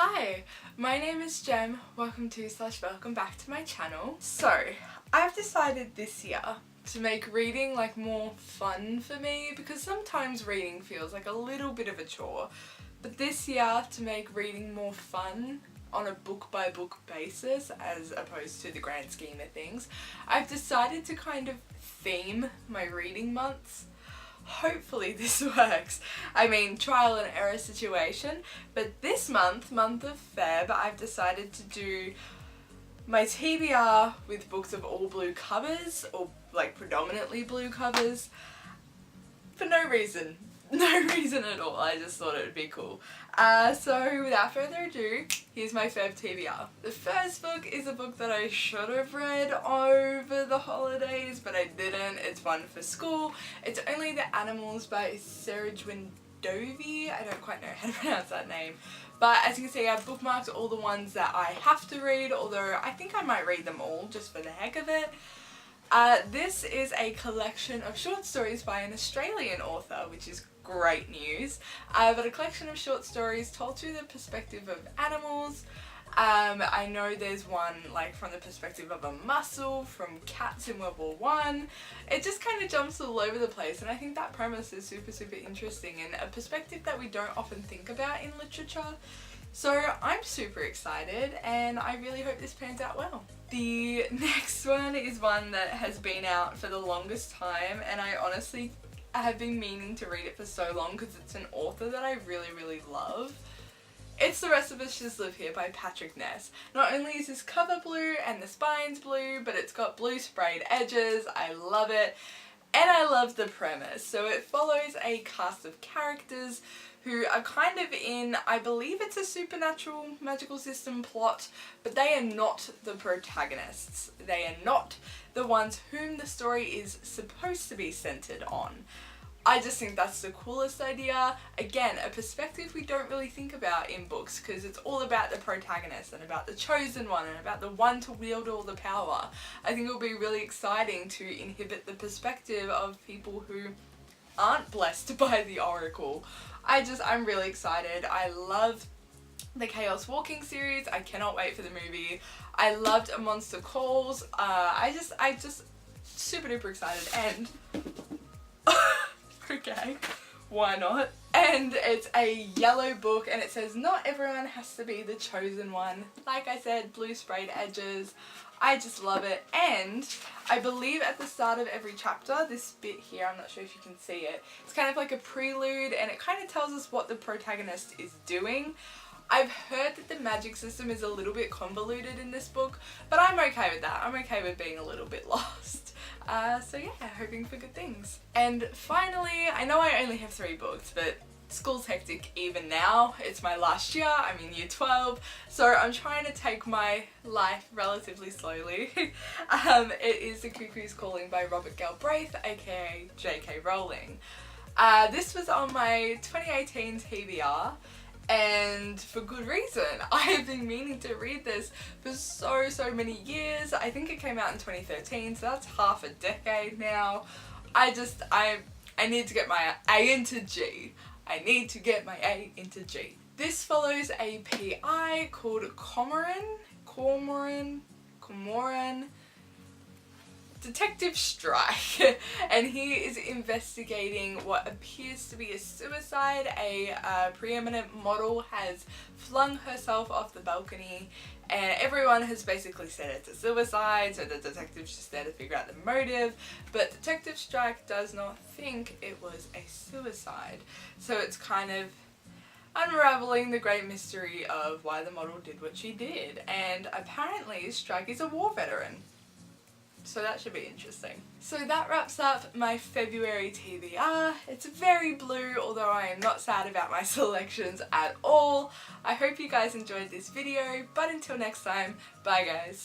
Hi, my name is Jem. Welcome to/welcome back to my channel. So, I've decided this year to make reading more fun for me because sometimes reading feels like a little bit of a chore. But this year, to make reading more fun on a book by book basis as opposed to the grand scheme of things, I've decided to kind of theme my reading months. Hopefully this works. I mean, trial and error situation, but this month of Feb, I've decided to do my TBR with books of all blue covers, or predominantly blue covers, for no reason. No reason at all, I just thought it would be cool. So without further ado, here's my Feb TBR. The first book is a book that I should have read over the holidays, but I didn't. It's one for school. It's Only the Animals by Sarah Dovey. I don't quite know how to pronounce that name. But as you can see, I've bookmarked all the ones that I have to read, although I think I might read them all just for the heck of it. This is a collection of short stories by an Australian author, which is great news, but a collection of short stories told through the perspective of animals. I know there's one from the perspective of a mussel from cats in World War I. It just kind of jumps all over the place, and I think that premise is super interesting and a perspective that we don't often think about in literature. So I'm super excited and I really hope this pans out well. The next one is one that has been out for the longest time, and I honestly have been meaning to read it for so long because it's an author that I really love. It's The Rest of Us Just Live Here by Patrick Ness. Not only is this cover blue and the spine's blue, but it's got blue sprayed edges. I love it. And I love the premise. So it follows a cast of characters who are kind of in, I believe it's a supernatural magical system plot, but they are not the protagonists. They are not the ones whom the story is supposed to be centered on. I just think that's the coolest idea. Again, a perspective we don't really think about in books because it's all about the protagonist and about the chosen one and about the one to wield all the power. I think it'll be really exciting to inhibit the perspective of people who aren't blessed by the Oracle. I'm really excited. I love the Chaos Walking series. I cannot wait for the movie. I loved A Monster Calls. I just super duper excited, and okay, why not? And it's a yellow book and it says not everyone has to be the chosen one. Like I said, blue sprayed edges. I just love it, and I believe at the start of every chapter, this bit here, I'm not sure if you can see it, it's kind of like a prelude and it kind of tells us what the protagonist is doing. I've heard that the magic system is a little bit convoluted in this book, but I'm okay with that. I'm okay with being a little bit lost. So yeah, hoping for good things. And finally, I know I only have 3 books, but school's hectic even now. It's my last year, I'm in year 12, so I'm trying to take my life relatively slowly. It is The Cuckoo's Calling by Robert Galbraith, aka J.K. Rowling. This was on my 2018 TBR, and for good reason. I have been meaning to read this for so many years. I think it came out in 2013, so that's half a decade now. I need to get my A into G. I need to get my A into G. This follows a PI called Cormoran Detective Strike, and he is investigating what appears to be a suicide. A preeminent model has flung herself off the balcony and everyone has basically said it's a suicide, so the detective's just there to figure out the motive, but Detective Strike does not think it was a suicide. So it's kind of unraveling the great mystery of why the model did what she did, and apparently Strike is a war veteran. So that should be interesting. So that wraps up my February TBR. It's very blue, although I am not sad about my selections at all. I hope you guys enjoyed this video, but until next time, bye guys.